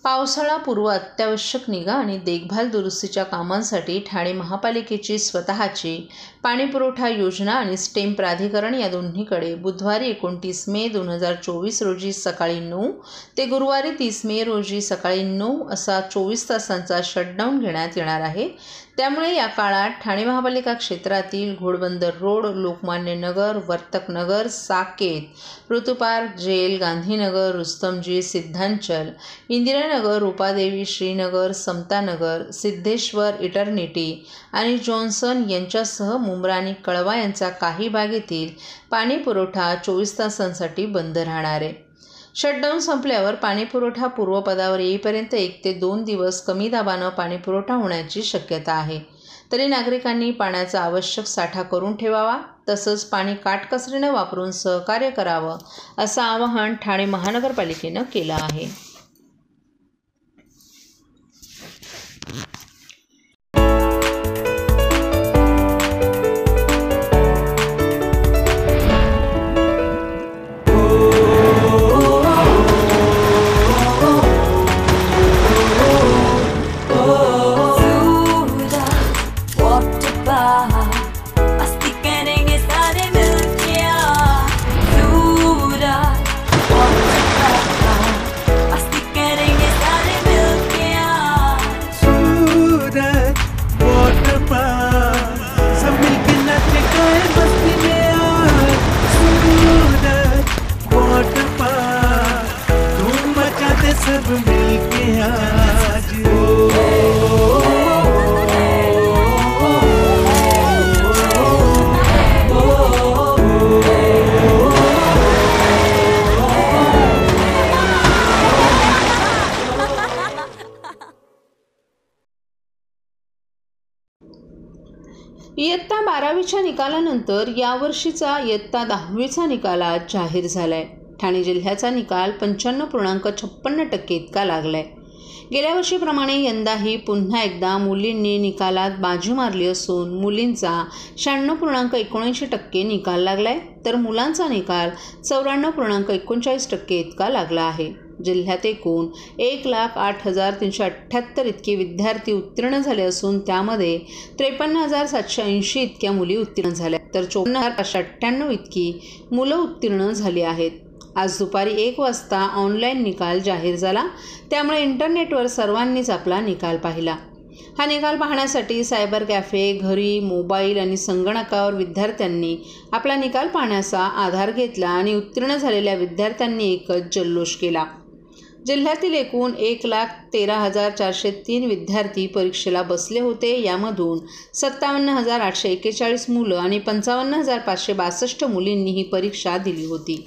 पावसाळापूर्व अत्यावश्यक निगा आणि देखभाल दुरुस्तीच्या कामांसाठी ठाणे महापालिकेची स्वतःची पाणीपुरवठा योजना आणि स्टेम प्राधिकरण या दोन्हीकडे बुधवारी 29 मे 2024 रोजी सकाळी 9 ते गुरुवारी 30 मे रोजी सकाळी 9 असा 24 तासांचा शटडाऊन घेण्यात येणार आहे। त्यामुळे या काळात ठाणे महापालिका क्षेत्रातील घोडबंदर रोड, लोकमान्य नगर, वर्तक नगर, साकेत, ऋतुपार्क, जेल, गांधीनगर, रुस्तमजी, सिद्धांचल, इंदिरानगर, रूपादेवी, श्रीनगर, समतानगर, सिद्धेश्वर, इटर्निटी आणि जॉन्सन यांच्यासह मुंब्रा आणि कळवा यांचा काही भाग येथील पाणी पुरवठा 24 तासांसाठी बंद राहणार आहे। शटडाऊन संपल्यावर पाणीपुरवठा पूर्वपदावर येईपर्यंत 1 ते 2 दिवस कमी दाबानं पाणीपुरवठा होण्याची शक्यता आहे। तरी नागरिकांनी पाण्याचा आवश्यक साठा करून ठेवावा, तसंच पाणी काटकसरीने वापरून सहकार्य करावं असं आवाहन ठाणे महानगरपालिकेनं केलं आहे। सब मिलके आज इयत्ता 12वीच्या निकालानंतर यावर्षीचा इयत्ता 10वीचा निकाल आज जाहीर झालाय। ठाणे जिल्ह्याचा निकाल 95.56% इतका लागलाय। गेल्या वर्षीप्रमाणे यंदाही पुन्हा एकदा मुलींनी निकालात बाजी मारली असून मुलींचा 96.79% निकाल लागलाय, तर मुलांचा निकाल 94.39% इतका लागला आहे। जिल्ह्यात एकूण 1,08,378 इतके विद्यार्थी उत्तीर्ण झाले असून त्यामध्ये 53,780 इतक्या मुली उत्तीर्ण झाल्या, तर 54,598 इतकी मुलं उत्तीर्ण झाली आहेत। आज दुपारी 1 वाजता ऑनलाईन निकाल जाहीर झाला, त्यामुळे इंटरनेटवर सर्वांनीच आपला निकाल पाहिला। हा निकाल पाहण्यासाठी सायबर कॅफे, घरी, मोबाईल आणि संगणकावर विद्यार्थ्यांनी आपला निकाल पाहण्याचा आधार घेतला आणि उत्तीर्ण झालेल्या विद्यार्थ्यांनी एकच जल्लोष केला। जिल्ह्यातील एकूण 1,13,403 विद्यार्थी परीक्षेला बसले होते। यामधून 57,841 मुलं आणि 55,562 मुलींनी ही परीक्षा दिली होती।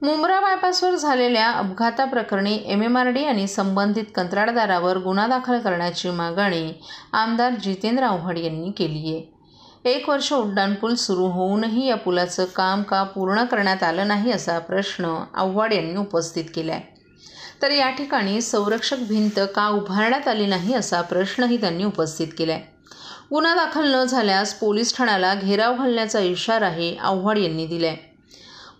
मुंब्रा बायपासवर झालेल्या अपघाताप्रकरणी MMRD आणि संबंधित कंत्राटदारावर गुन्हा दाखल करण्याची मागणी आमदार जितेंद्र आव्हाड यांनी केली आहे। 1 वर्ष उड्डाणपूल सुरू होऊनही या पुलाचं काम का पूर्ण करण्यात आलं नाही असा प्रश्न आव्हाड यांनी उपस्थित केला आहे। तर या ठिकाणी संरक्षक भिंत का उभारण्यात आली नाही असा प्रश्नही त्यांनी उपस्थित केला आहे। गुन्हा दाखल न झाल्यास पोलीस ठाण्याला घेराव घालण्याचा इशाराही आव्हाड यांनी दिला आहे।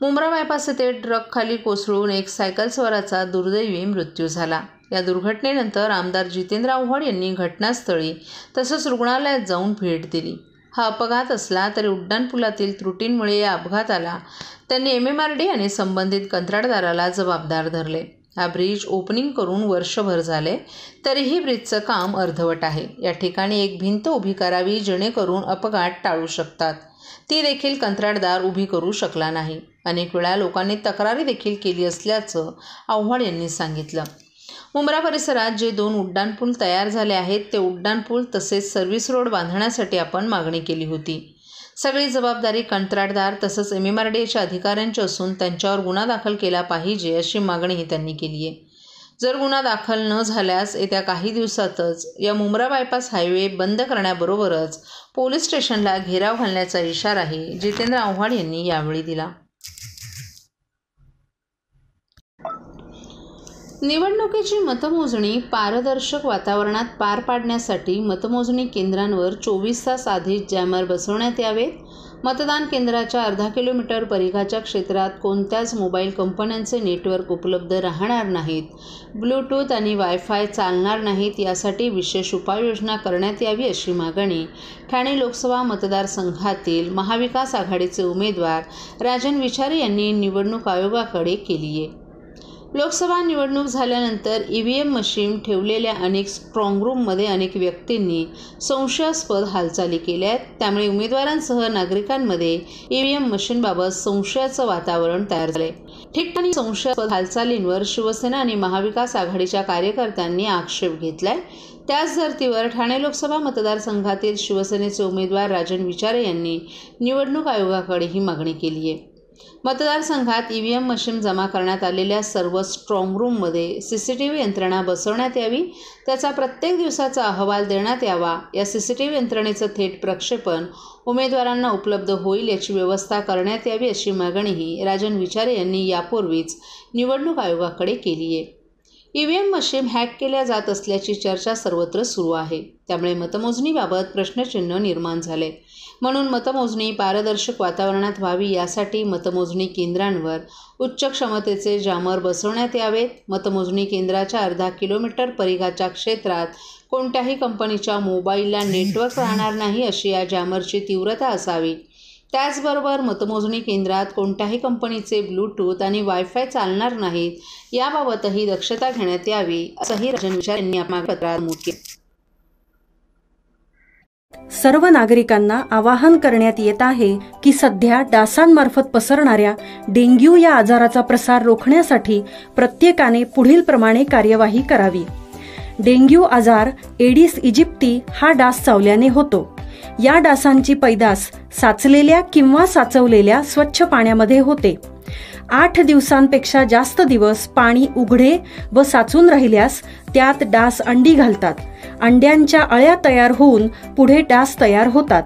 मुंब्रा बायपास येथे ट्रकखाली कोसळून एक सायकलस्वाराचा दुर्दैवी मृत्यू झाला। या दुर्घटनेनंतर आमदार जितेंद्र आव्हाड यांनी घटनास्थळी तसंच रुग्णालयात जाऊन भेट दिली। हा अपघात असला तरी उड्डाणपुलातील त्रुटींमुळे या अपघाताला त्यांनी MMRD आणि संबंधित कंत्राटदाराला जबाबदार धरले। हा ब्रिज ओपनिंग करून वर्षभर झाले, तरीही ब्रिजचं काम अर्धवट आहे। या ठिकाणी एक भिंत उभी करावी जेणेकरून अपघात टाळू शकतात, ती देखील कंत्राटदार उभी करू शकला नाही। अनेक वेळा लोकांनी तक्रारी देखील केली असल्याचं आव्हाड यांनी सांगितलं। मुंब्रा परिसरात जे 2 उड्डाणपूल तयार झाले आहेत ते उड्डाणपूल तसेच सर्व्हिस रोड बांधण्यासाठी आपण मागणी केली होती। सगळी जबाबदारी कंत्राटदार तसंच MMRDच्या अधिकाऱ्यांची असून त्यांच्यावर गुन्हा दाखल केला पाहिजे अशी मागणीही त्यांनी केली आहे। जर गुन्हा दाखल न झाल्यास येत्या काही दिवसातच या मुंब्रा बायपास हायवे बंद करण्याबरोबरच पोलीस स्टेशनला घेराव घालण्याचा इशाराही जितेंद्र आव्हाड यांनी यावेळी दिला। निवडणुकीची मतमोजणी पारदर्शक वातावरणात पार पाडण्यासाठी मतमोजणी केंद्रांवर 24 तास आधीच जॅमर बसवण्यात यावेत। मतदान केंद्राच्या अर्धा किलोमीटर परिघाच्या क्षेत्रात कोणत्याच मोबाईल कंपन्यांचे नेटवर्क उपलब्ध राहणार नाहीत, ब्लूटूथ आणि वायफाय चालणार नाहीत, यासाठी विशेष उपाययोजना करण्यात यावी अशी मागणी ठाणे लोकसभा मतदारसंघातील महाविकास आघाडीचे उमेदवार राजन विचारे यांनी निवडणूक आयोगाकडे केली आहे. लोकसभा निवडणूक झाल्यानंतर EVM मशीन ठेवलेल्या अनेक स्ट्रॉंग रूममध्ये अनेक व्यक्तींनी संशयास्पद हालचाली केल्या आहेत. त्यामुळे उमेदवारांसह नागरिकांमध्ये EVM मशीनबाबत संशयाचं वातावरण तयार झाले. ठिकठिकाणी संशयास्पद हालचालींवर शिवसेना आणि महाविकास आघाडीच्या कार्यकर्त्यांनी आक्षेप घेतलाय. त्याच धर्तीवर ठाणे लोकसभा मतदारसंघातील शिवसेनेचे उमेदवार राजन विचारे यांनी निवडणूक आयोगाकडे ही मागणी केली आहे. मतदारसंघात EVM मशीन जमा करण्यात आलेल्या सर्व स्ट्रॉंग रूममध्ये CCTV यंत्रणा बसवण्यात यावी, त्याचा प्रत्येक दिवसाचा अहवाल देण्यात यावा, या CCTV यंत्रणेचं थेट प्रक्षेपण उमेदवारांना उपलब्ध होईल याची व्यवस्था करण्यात यावी अशी मागणीही राजन विचारे यांनी यापूर्वीच निवडणूक आयोगाकडे केली आहे. EVM मशीन हॅक केल्या जात असल्याची चर्चा सर्वत्र सुरू आहे. त्यामुळे मतमोजणीबाबत प्रश्नचिन्ह निर्माण झाले. म्हणून मतमोजणी पारदर्शक वातावरणात व्हावी यासाठी मतमोजणी केंद्रांवर उच्च क्षमतेचे जामर बसवण्यात यावेत. मतमोजणी केंद्राच्या अर्धा किलोमीटर परिघाच्या क्षेत्रात कोणत्याही कंपनीच्या मोबाईलला नेटवर्क राहणार नाही अशी या जामरची तीव्रता असावी. त्याचबरोबर मतमोजणी केंद्रात कोणत्याही कंपनीचे ब्लूटूथ आणि वायफाय चालणार नाहीत, याबाबतही दक्षता घेण्यात यावी असंही राजन विचारे यांनी आपल्या पत्रात नमूद केले. सर्व नागरिकांना आवाहन करण्यात येत आहे की सध्या डासांमार्फत पसरणाऱ्या डेंग्यू या आजाराचा प्रसार रोखण्यासाठी प्रत्येकाने पुढील प्रमाणे कार्यवाही करावी. डेंग्यू आजार एडिस इजिप्ती हा डास चावल्याने होतो. या डासांची पैदास साचलेल्या किंवा साचवलेल्या स्वच्छ पाण्यामध्ये होते. 8 दिवसांपेक्षा जास्त दिवस पाणी उघडे व साचून राहिल्यास त्यात डास अंडी घालतात. अंड्यांच्या अळ्या तयार होऊन पुढे डास तयार होतात.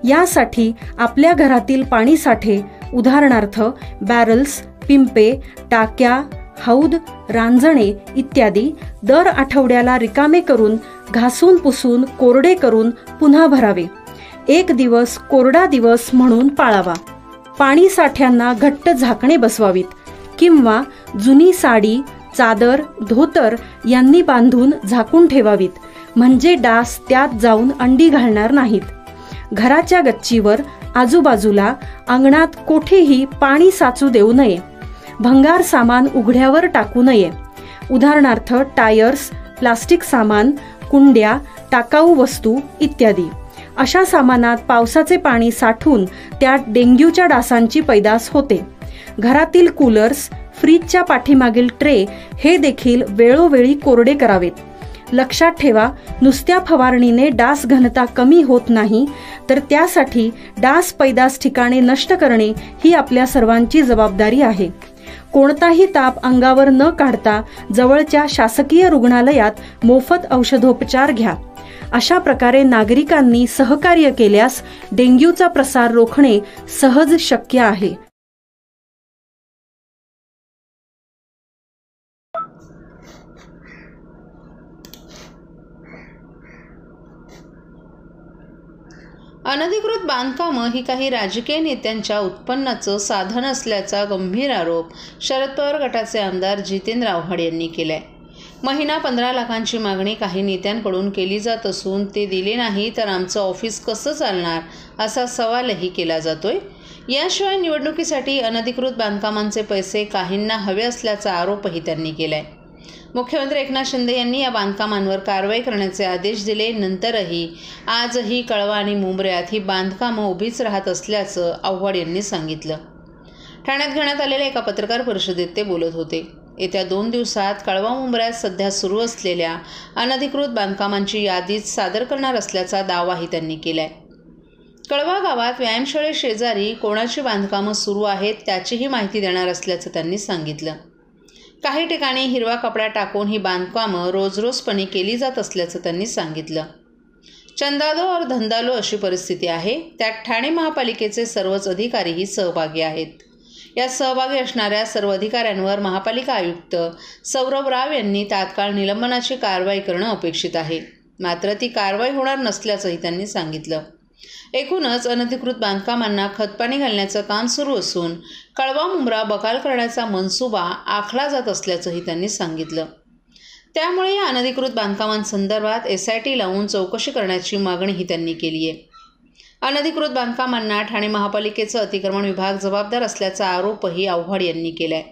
यासाठी आपल्या घरातील पाणीसाठे उदाहरणार्थ बॅरल्स, पिंपे, टाक्या, हौद, रांजणे इत्यादी दर आठवड्याला रिकामे करून घासून पुसून कोरडे करून पुन्हा भरावे. 1 दिवस कोरडा दिवस म्हणून पाळावा. पाणी साठ्यांना घट्ट झाकणे बसवावीत किंवा जुनी साडी, चादर, धोतर यांनी बांधून झाकून ठेवावीत, म्हणजे डास त्यात जाऊन अंडी घालणार नाहीत. घराच्या गच्चीवर, आजूबाजूला, अंगणात कोठेही पाणी साचू देऊ नये. भंगार सामान उघड्यावर टाकू नये. उदाहरणार्थ टायर्स, प्लास्टिक सामान, कुंड्या, टाकाऊ वस्तू इत्यादी. अशा सामानात पावसाचे पाणी साठून त्यात डेंग्यूच्या डासांची पैदास होते. घरातील कूलर्स, फ्रीजच्या पाठीमागील ट्रे हे देखील वेळोवेळी कोरडे करावेत. लक्षात ठेवा, नुसत्या फवारणीने डास घनता कमी होत नाही, तर त्यासाठी डास पैदास ठिकाणे नष्ट करणे ही आपल्या सर्वांची जबाबदारी आहे. कोणताही ताप अंगावर न काढता जवळच्या शासकीय रुग्णालयात मोफत औषधोपचार घ्या. अशा प्रकारे नागरिकांनी सहकार्य केल्यास डेंग्यूचा प्रसार रोखणे सहज शक्य आहे. अनधिकृत बांधकामं ही काही राजकीय नेत्यांच्या उत्पन्नाचं साधन असल्याचा गंभीर आरोप शरद पवार गटाचे आमदार जितेंद्र आव्हाड यांनी केलाय. महिना 15 लाखांची मागणी काही नेत्यांकडून केली जात असून ते दिले नाही तर आमचं ऑफिस कसं चालणार असा सवालही केला जातोय. याशिवाय निवडणुकीसाठी अनधिकृत बांधकामांचे पैसे काहींना हवे असल्याचा आरोपही त्यांनी केलाय. मुख्यमंत्री एकनाथ शिंदे यांनी या बांधकामांवर कारवाई करण्याचे आदेश दिले. नंतरही आजही कळवा आणि मुंब्र्यात ही बांधकामं उभीच राहत असल्याचं आव्हाड यांनी सांगितलं. ठाण्यात घेण्यात आलेल्या एका पत्रकार परिषदेत ते बोलत होते. येत्या 2 दिवसात कळवा मुंब्र्यात सध्या सुरू असलेल्या अनधिकृत बांधकामांची यादीच सादर करणार असल्याचा दावाही त्यांनी केलाय. कळवा गावात व्यायामशाळे शेजारी कोणाची बांधकामं सुरू आहेत त्याचीही माहिती देणार असल्याचं त्यांनी सांगितलं. काही ठिकाणी हिरवा कपडा टाकून ही बांधकामं रोजरोजपणे केली जात असल्याचं त्यांनी सांगितलं. चंदा दो और धंदा लो अशी परिस्थिती आहे. त्यात ठाणे महापालिकेचे सर्वच अधिकारीही सहभागी आहेत. यात सहभागी असणाऱ्या सर्व अधिकाऱ्यांवर महापालिका आयुक्त सौरभ राव यांनी तात्काळ निलंबनाची कारवाई करणं अपेक्षित आहे. मात्र ती कारवाई होणार नसल्याचंही त्यांनी सांगितलं. एकूणच अनधिकृत बांधकामांना खतपाणी घालण्याचं काम सुरू असून कळवा मुंब्रा बकाल करण्याचा मनसुबा आखला जात असल्याचंही त्यांनी सांगितलं. त्यामुळे या अनधिकृत बांधकामांसंदर्भात SIT लावून चौकशी करण्याची मागणीही त्यांनी केली आहे. अनधिकृत बांधकामांना ठाणे महापालिकेचा अतिक्रमण विभाग जबाबदार असल्याचा आरोपही आव्हाड यांनी केलाय.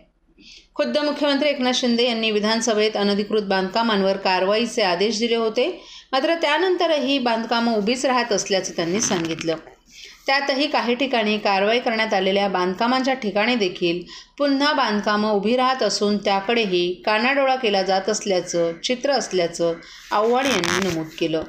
खुद्द मुख्यमंत्री एकनाथ शिंदे यांनी विधानसभेत अनधिकृत बांधकामांवर कारवाईचे आदेश दिले होते. मात्र त्यानंतरही बांधकामं उभीच राहत असल्याचं त्यांनी सांगितलं. त्यातही काही ठिकाणी कारवाई करण्यात आलेल्या बांधकामांच्या ठिकाणी देखील पुन्हा बांधकामं उभी राहत असून त्याकडेही कानाडोळा केला जात असल्याचं चित्र असल्याचं आव्हाड यांनी नमूद केलं.